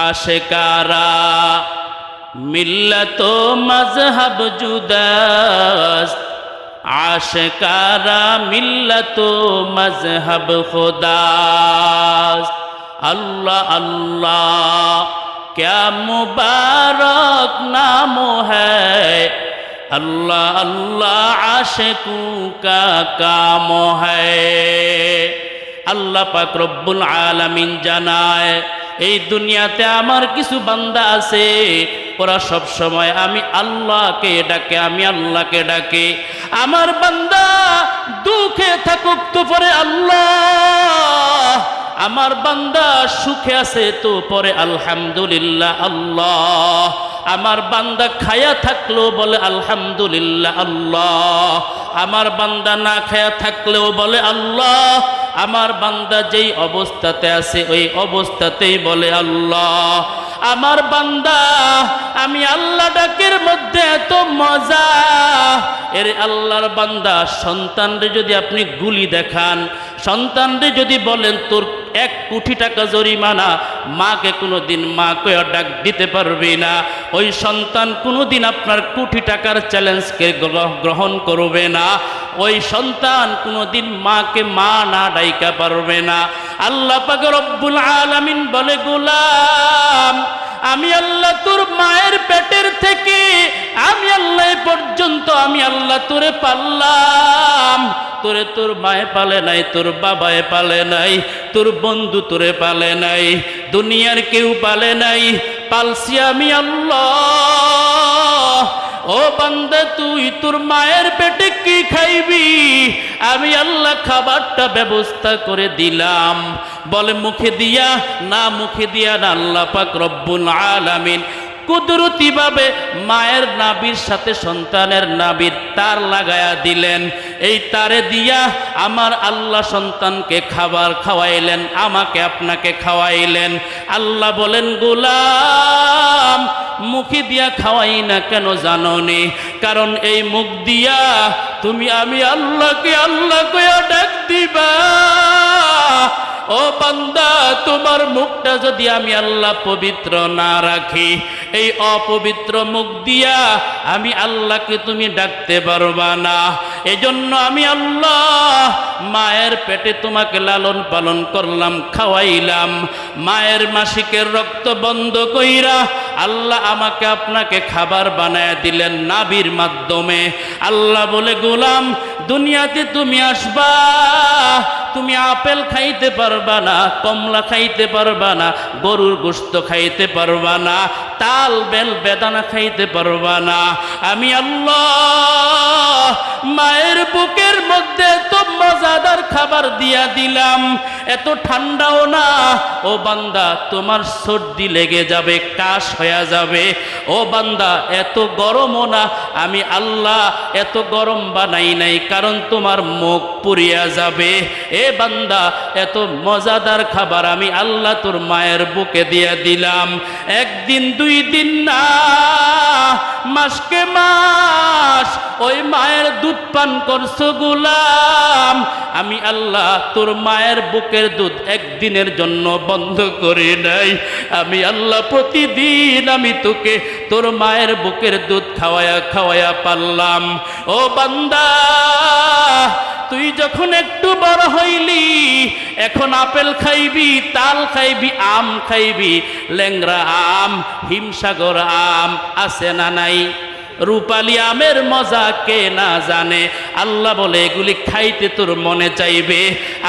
আশেকারা মিল্লত মজহব জুদাস আশেকারা মিল্লত মজহব খুদাস अल्लाह अल्लाह क्या मुबारक नाम है अल्लाह अल्लाह आशिकों का काम है अल्लाह पाक रब्बुल आलामीन জানায় এই দুনিয়াতে আমার কিছু বান্দা আছে ওরা সব সময় আমি আল্লাহকে ডাকে আমি আল্লাহকে ডাকে আমার বান্দা দুঃখে থাকুক তো পরে আল্লাহ আমার বান্দা সুখে আছে তো পরে আলহামদুলিল্লাহ আল্লাহ আমার বান্দা খায়া থাকলেও বলে আলহামদুলিল্লাহ আল্লাহ আমার বান্দা না খায়া থাকলেও বলে আল্লাহ আমার বান্দা যেই অবস্থাতে আছে ওই অবস্থাতেই বলে আল্লাহ আমার বান্দা আমি আল্লাহ ডাকের মধ্যে এত মজা এর আল্লাহর বান্দা সন্তানরে যদি আপনি গুলি দেখান সন্তানরে যদি বলেন তোর 1 কোটি টাকা জরিমানা মাকে কোনোদিন মা কয়ে ডাক দিতে পারবি না ওই সন্তান কোনোদিন আপনার কোটি টাকার চ্যালেঞ্জকে গ্রহণ করবে না ওই সন্তান কোনোদিন মাকে মা না ডাইকা পারবে না আল্লাহ পাক রব্বুল আলামিন বলে গোলাম আমি আল্লাহ তোর মায়ের পেটের থেকে আমি আল্লাহ পর্যন্ত আমি আল্লাহ তোরে পাললাম তোরে তোর মায়ে পালে নাই তোর বাবায়ে পালে নাই তোর বন্ধু তোরে পালে নাই দুনিয়ার কেউ পালে নাই পালছি আমি আল্লাহ ও বান্দা তুই তোর মায়ের পেটে কি খাইবি আমি আল্লাহ খাবারটা ব্যবস্থা করে দিলাম বলে মুখে দিয়া না মুখে দিয়া না আল্লাহ পাক রব্বুল আলামিন কুদরতি ভাবে মায়ের নাভির সাথে সন্তানের নাভির তার লাগায়া দিলেন এই তারে দিয়া আমার আল্লাহ সন্তানকে খাবার খাওয়াইলেন আমাকে আপনাকে খাওয়াইলেন আল্লাহ বলেন গোলাম মুখে দিয়া খাওয়াই না কেন জানোনি কারণ এই মুখ দিয়া তুমি আমি আল্লাহকে আল্লাহ কইয়া ডাক দিবা ও বান্দা তোমার মুখটা যদি আমি আল্লাহ পবিত্র না রাখি এই অপবিত্র মুখ দিয়া আমি আল্লাহকে তুমি ডাকতে পারবা না এজন্য আমি আল্লাহ মায়ের পেটে তোমাকে লালন পালন করলাম খাওয়াইলাম মায়ের মাসিকের রক্ত বন্ধ কইরা আল্লাহ আমাকে আপনাকে খাবার বানায় দিলেন নাভির মাধ্যমে আল্লাহ বলে গোলাম দুনিয়াতে তুমি আসবা তুমি আপেল খাইতে পারবা না কমলা খাইতে পারবা না গরুর গোশত খাইতে পারবা না তাল বেল বেদানা খাইতে পারবা না আমি আল্লাহ মায়ের বুকের মধ্যে এত মজাদার খাবার দিয়া দিলাম এত ঠান্ডাও না ও বান্দা তোমার সর্দি লেগে যাবে কাশ হয়ে যাবে ও বান্দা এত গরমও না আমি আল্লাহ এত গরম বানাই নাই কারণ তোমার মুখ পুড়িয়া যাবে এ বান্দা এত মজাদার খাবার আমি আল্লাহ তোর মায়ের বুকে দিয়া দিলাম একদিন 2 দিন না মাসকে মাস ওই মায়ের দুধ পান করছো গোলাম আমি আল্লাহ তোর মায়ের বুকের দুধ একদিনের জন্য বন্ধ করি নাই আমি আল্লাহ প্রতিদিন আমি তোকে তোর মায়ের বুকের দুধ খাওয়ায়া খাওয়ায়া পারলাম ও বান্দা তুই যখন একটু বড় হইলি এখন আপেল খাইবি তাল খাইবি আম খাইবি ল্যাংড়া আম হিমসাগর আম আছে না নাই রূপালী আমের মজা কে না জানে আল্লাহ বলে এগুলি খাইতে তোর মনে চাইবে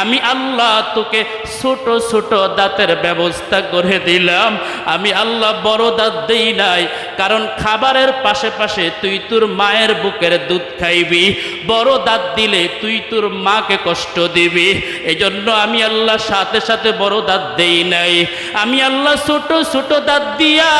আমি আল্লাহ তোকে ছোট ছোট দাঁতের ব্যবস্থা করে দিলাম আমি আল্লাহ বড় দাঁত দেই নাই কারণ খাবারের পাশে পাশে তুই তোর মায়ের বুকের দুধ খাইবি বড় দাঁত দিলে তুই তোর মাকে কষ্ট দিবি এজন্য আমি আল্লাহ সাথে সাথে বড় দাঁত দেই নাই আমি আল্লাহ ছোট ছোট দাঁত দিয়া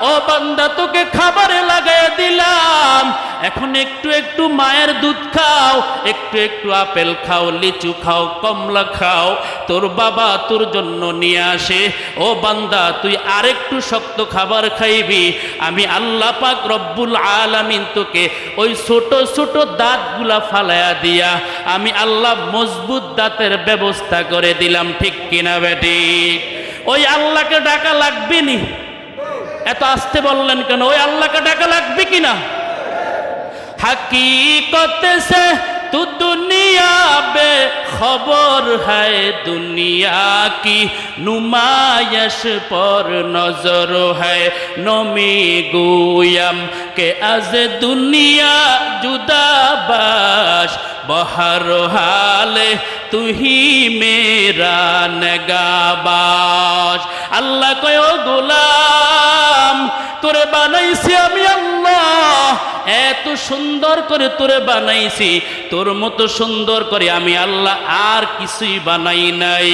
ও বান্দা তোকে খাবারে লাগাইয়া দিলাম এখন একটু একটু মায়ের দুধ খাও একটু একটু আপেল খাও লিচু খাও কমলা খাও তোর বাবা তোর জন্য নিয়ে আসে ও বান্দা তুই আরেকটু শক্ত খাবার খাইবি আমি আল্লাহ পাক রব্বুল আলামিন তোকে ওই ছোট ছোট দাঁতগুলা ফালায়া দিয়া আমি আল্লাহ মজবুত দাঁতের ব্যবস্থা করে দিলাম ঠিক কিনা বেটি ওই আল্লাহকে ডাকা লাগবে নি? এত আস্তে বললেন কেন? ওই আল্লাহকে ডাকা লাগবে কিনা? हकीकत से तू दुनिया बे खबर है, दुनिया की नुमाइश पर नजर है। नमी गोयम के आज दुनिया जुदा बाश, बहर हाले तू ही मेरा नगाबाश। अल्लाह को गुलाम তোরে বানাইছি আমি আল্লাহ, এত সুন্দর করে তোরে বানাইছি, তোর মতো সুন্দর করে আমি আল্লাহ আর কিছুই বানাই নাই।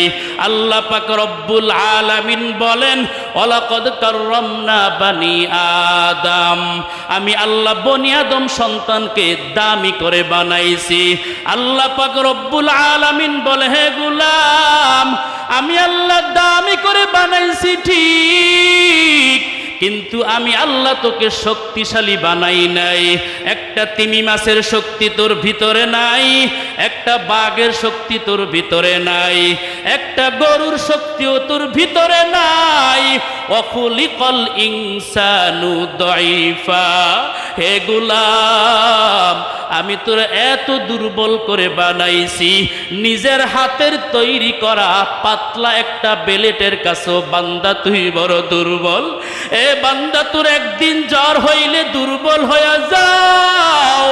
আল্লাহ পাক রব্বুল আলামিন বলেন, ওয়ালাকাদ কাররামনা বানি আদম, আমি আল্লাহ বনি আদম সন্তানকে দামি করে বানাইছি। আল্লাহ পাক রব্বুল আলামিন বলে, হে গোলাম আমি আল্লাহ দামি করে বানাইছি ঠিক, কিন্তু আমি আল্লাহ তোকে শক্তিশালী বানাই নাই। একটা তিমি মাছের শক্তি তোর ভিতরে নাই, একটা বাঘের শক্তি তোর ভিতরে নাই, একটা গরুর শক্তিও তোর ভিতরে নাই। ওয়াখুলিকাল ইনসানু দাইফা, হে গোলাম আমি তোর এত দুর্বল করে বানাইছি, নিজের হাতের তৈরি করা পাতলা একটা বেলেটের কাছেও বান্দা তুই বড় দুর্বল। এ বান্দা তোর একদিন জ্বর হইলে দুর্বল হয়ে যাও,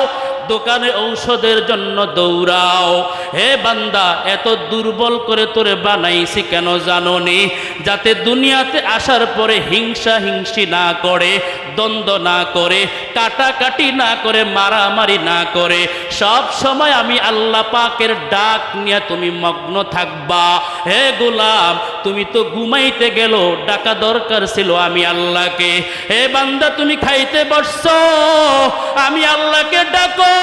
দোকানে ঔষধের জন্য দৌড়াও। হে বান্দা এত দুর্বল করে তোরে বানাইছি কেন জানোনি? যাতে দুনিয়াতে আসার পরে হিংসা হিংসি না করে, দ্বন্দ্ব না করে, কাটাকাটি না করে, মারামারি না করে, সব সময় আমি আল্লাহ পাকের ডাক নিয়ে তুমি মগ্ন থাকবা। হে গোলাম তুমি তো ঘুমাইতে গেল, ডাকা দরকার ছিল আমি আল্লাহকে। হে বান্দা তুমি খাইতে বসছো, আমি আল্লাহকে ডাকো।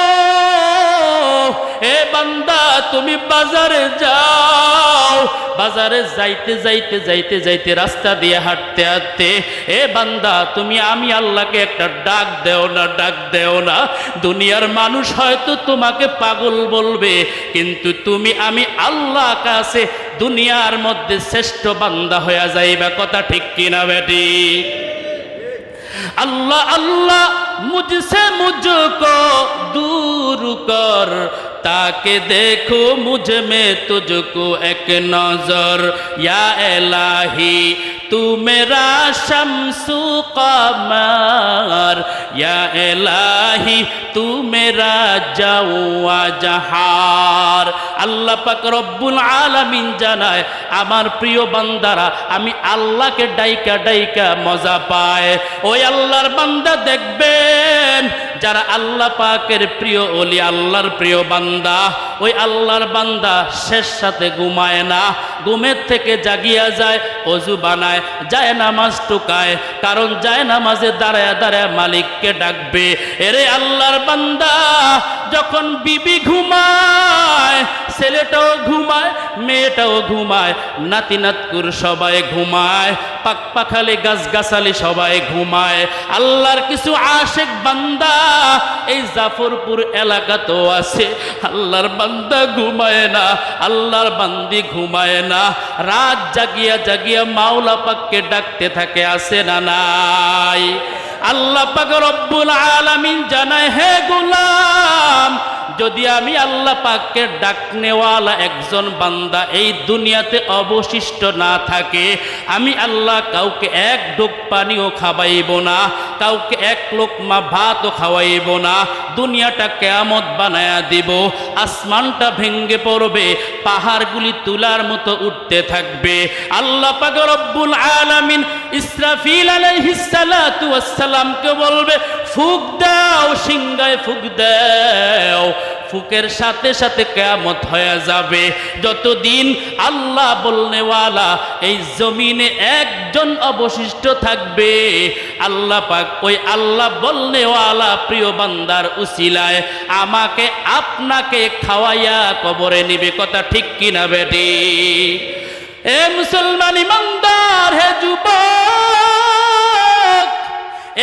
হে বান্দা তুমি বাজারে যাও, বাজারে যাইতে যাইতে যাইতে যাইতে রাস্তা দিয়ে হাঁটতে হাঁটতে এ বান্দা তুমি আমি আল্লাহকে একটা ডাক দেও না, ডাক দেও না। দুনিয়ার মানুষ হয়তো তোমাকে পাগল বলবে, কিন্তু তুমি আমি আল্লাহ কাছে দুনিয়ার মধ্যে শ্রেষ্ঠ বান্দা হয়ে যাইবা। কথা ঠিক কিনা বেটি? अल्लाह अल्लाह मुझसे मुझको दूर कर, ताकि देखो मुझ में तुझको एक नजर। या इलाही तू मेरा शम्सु कमर, या इलाही तू मेरा जवा जहार। আল্লাহ পাক রব্বুল আলামিন জানায়, আমার প্রিয় বান্দারা আমি আল্লাহকে ডাইকা ডাইকা মজা পায়। ওই আল্লাহর বান্দা দেখবেন যারা আল্লাহ পাকের প্রিয় ওলি, আল্লাহর প্রিয় বান্দা, ওই আল্লাহর বান্দা শেষ সাথে ঘুমায় না, ঘুমের থেকে জাগিয়া যায়, অজু বানায়, যায় নামাজ টুকায়, কারণ যায় নামাজে দাঁড়ায় দাঁড়ায় মালিককে ডাকবে। এরে আল্লাহর বান্দা যখন বিবি ঘুমায়, ছেলেটাও ঘুমায়, মেয়েটাও ঘুমায়, নাতি নাতকুর সবাই ঘুমায়, পাক পাখালি গাছগাছালি সবাই ঘুমায়। আল্লাহর কিছু আশেক বান্দা এই জাফরপুর এলাকাতেও আছে, আল্লাহর বান্দা ঘুমায় না, আল্লাহর বান্দি ঘুমায় না, রাত জাগিয়া জাগিয়া মাওলা পাককে ডাকতে থাকে, আছে না নাই? আল্লাহ পাক রব্বুল আলামিন জানায়, হে গোলাম যদি আমি আল্লাহ পাককে ডাকনেওয়ালা একজন বান্দা এই দুনিয়াতে অবশিষ্ট না থাকে, আমি আল্লাহ কাউকে এক ঢোক পানিও খাওয়াইব না, কাউকে এক লোকমা ভাতও খাওয়াইব না। দুনিয়াটা কিয়ামত বানায়া দিব, আসমানটা ভেঙ্গে পড়বে, পাহাড়গুলি তুলার মতো উঠতে থাকবে। আল্লাহ পাক রব্বুল আলামিন ইসরাফিল আলাইহিস সালাতু ওয়াস সালামকে বলবে, ফুক দাও, সিংহায় ফুক দাও। ফুকের সাথে সাথে কিয়ামত হয়ে যাবে। যতদিন আল্লাহ বলনেওয়ালা এই জমিনে একজন অবশিষ্ট থাকবে, আল্লাহ পাক ওই আল্লাহ বলনেওয়ালা প্রিয় বান্দার উসিলায় আমাকে আপনাকে খাওয়াইয়া কবরে নিবে। কথা ঠিক কিনা বেটি? এ মুসলমান ইমানদার, হে যুবক,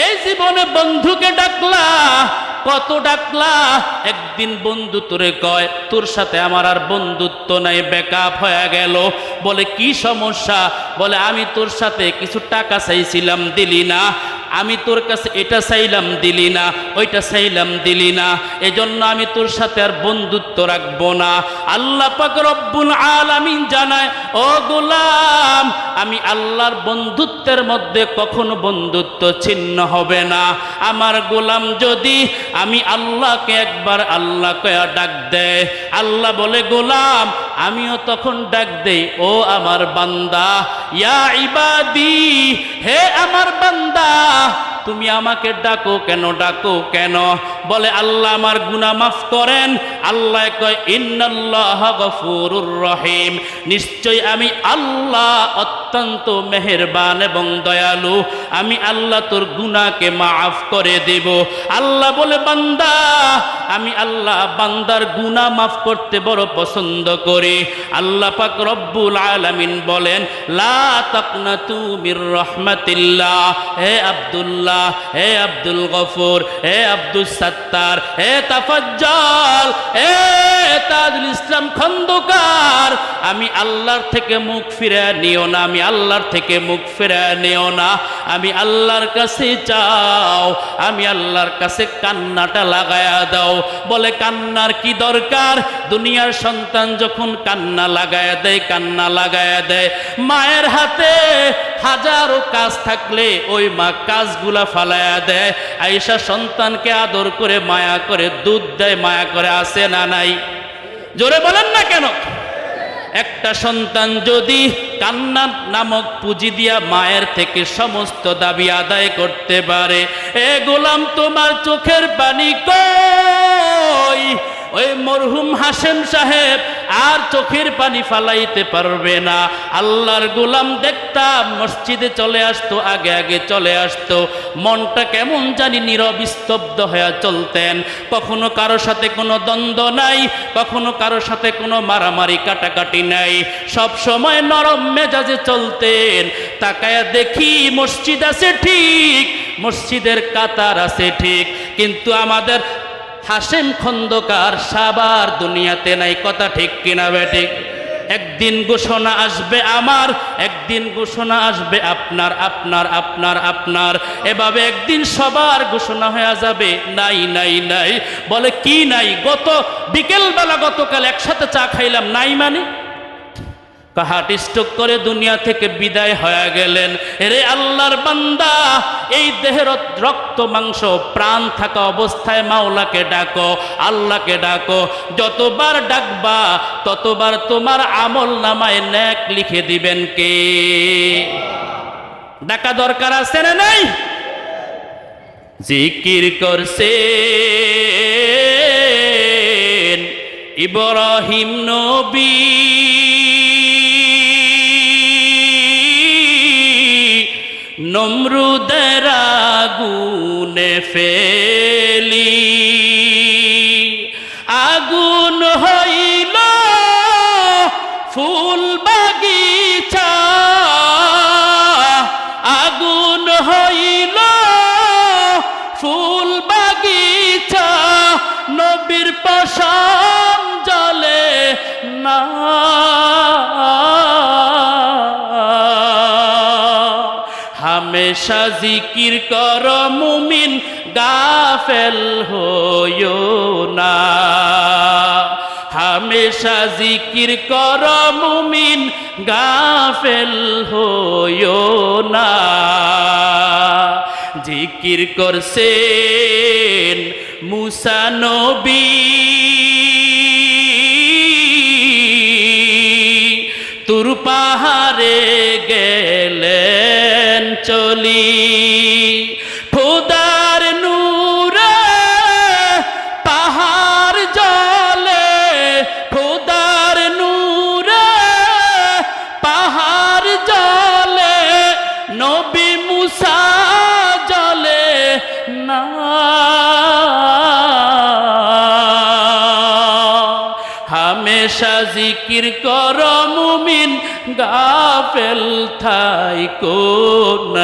এই জীবনে বন্ধুকে ডাকলা, কত ডাকলা, একদিন বন্ধু তোরে কয় তোর সাথে আমার আর বন্ধুত্ব নাই, ব্যাকআপ হয়ে গেল। বলে কি সমস্যা? বলে আমি তোর সাথে কিছু টাকা চাইছিলাম, দিলি না। আমি তোর কাছে এটা চাইলাম, দিলি না। ওইটা চাইলাম, দিলি না। এজন্য আমি তোর সাথে আর বন্ধুত্ব রাখবো না। আল্লাহ পাক রব্বুল আলামিন জানায়, ও গোলাম, আমি আল্লাহর বন্ধুত্বের মধ্যে কখনো বন্ধুত্ব ছিন্ন হবে না। আমার গোলাম যদি আমি আল্লাহকে একবার আল্লাহ কয়া ডাক দেয়, আল্লাহ বলে গোলাম, আমিও তখন ডাক দেই, ও আমার বান্দা, ইয়া ইবাদি, হে আমার বান্দা, তুমি আমাকে ডাকো কেন, ডাকো কেন? বলে আল্লাহ আমার গুনাহ মাফ করেন। আল্লাহ কয়, ইন্নাল্লাহা গফুরুর রহিম, নিশ্চয় আমি আল্লাহ অত্যন্ত মেহেরবান এবং দয়ালু, আমি আল্লাহ তোর গুনাহকে মাফ করে দেব। আল্লাহ বলে, বান্দা, আমি আল্লাহ বান্দার গুনাহ মাফ করতে বড় পছন্দ করি। আল্লাহ পাক রব্বুল আলামিন বলেন, লা তাকনাতু মির রাহমাতিল্লাহ, হে আব্দুল্লাহ, হে আব্দুল গফুর, হে আব্দুল সাত্তার, হে তাফাজ্জাল, হে তাজুল ইসলাম খন্দকার, আমি আল্লাহর থেকে মুখ ফিরে নিও না, আমি আল্লাহর থেকে মুখ ফিরে নিও না। আমি আল্লাহর কাছে চাও, আমি আল্লাহর কাছে কান্নাটা লাগায়া দাও। বলে কান্নার কি দরকার? দুনিয়ার সন্তান যখন কান্না লাগায়া দেয়, কান্না লাগায়া দেয়, মায়ের হাতে হাজারো কাজ থাকলে ওই মা কাজগুলা ফালায়া দেয়, আয়েশা সন্তানকে আদর করে মায়া করে দুধ দেয়, মায়া করে, আসে না নাই? জোরে বলেন না কেন? একটা সন্তান যদি কান্না নামক পুঁজি দিয়া মায়ের থেকে সমস্ত দাবি আদায় করতে পারে, এ গোলাম, তোমার চোখের পানি কই? ওই মরহুম হাশেম সাহেব আর চোখের পানি ফালাইতে পারবে না। আল্লাহর গোলাম দেখতাম মসজিদে চলে আসতো, আগে আগে চলে আসতো, মনটা কেমন জানি নীরব স্তব্ধ হয়ে চলতেন। কখনো কারো সাথে কোনো দ্বন্দ্ব নাই, কখনো কারো সাথে কোনো মারামারি কাটাকাটি নাই, সব সময় নরম মেজাজে চলতেন। তাকায়া দেখি মসজিদ আছে ঠিক, মসজিদের কাতার আছে ঠিক, কিন্তু আমাদের হাশেম খন্দকার সাবার দুনিয়াতে নাই। কথা ঠিক কিনা বেঠিক? একদিন ঘোষণা আসবে আমার, একদিন ঘোষণা আসবে আপনার, আপনার, আপনার, আপনার, এভাবে একদিন সবার ঘোষণা হয়ে যাবে নাই, নাই, নাই। বলে কি নাই? গত বিকেলবেলা গতকাল একসাথে চা খাইলাম, নাই মানে? হার্ট স্ট্রোক করে দুনিয়া থেকে বিদায় হয়ে গেলেন। এরে আল্লাহর বান্দা, এই দেহের রক্ত মাংস প্রাণ থাকা অবস্থায় মাওলাকে ডাকো, আল্লাহকে ডাকো। যতবার ডাকবা ততবার তোমার আমল নামায় নেক লিখে দিবেন কে? ডাকা দরকার আছে না নাই? জিকির করছেন ইব্রাহিম নবী, নমরুদের আগুনে ফেলি, আগুন হইল ফুল বাগিচা, আগুন হইল ফুল বাগিচা, নবীর পশম জ্বলে না। হামেশা জিকির কর মুমিন, গাফেল হইও না। হামেশা জিকির কর মুমিন, গাফেল হইও না। জিকির করছেন মুসা নবী, তুর পাহাড়ে গেলেন চলি, খোদার নূরে পাহাড় জ্বলে, খোদার নূরে পাহাড় জ্বলে, নবী মুসা জ্বলে না। হামেশা জিকির কর মুমিন, গাফেল থাইকো না।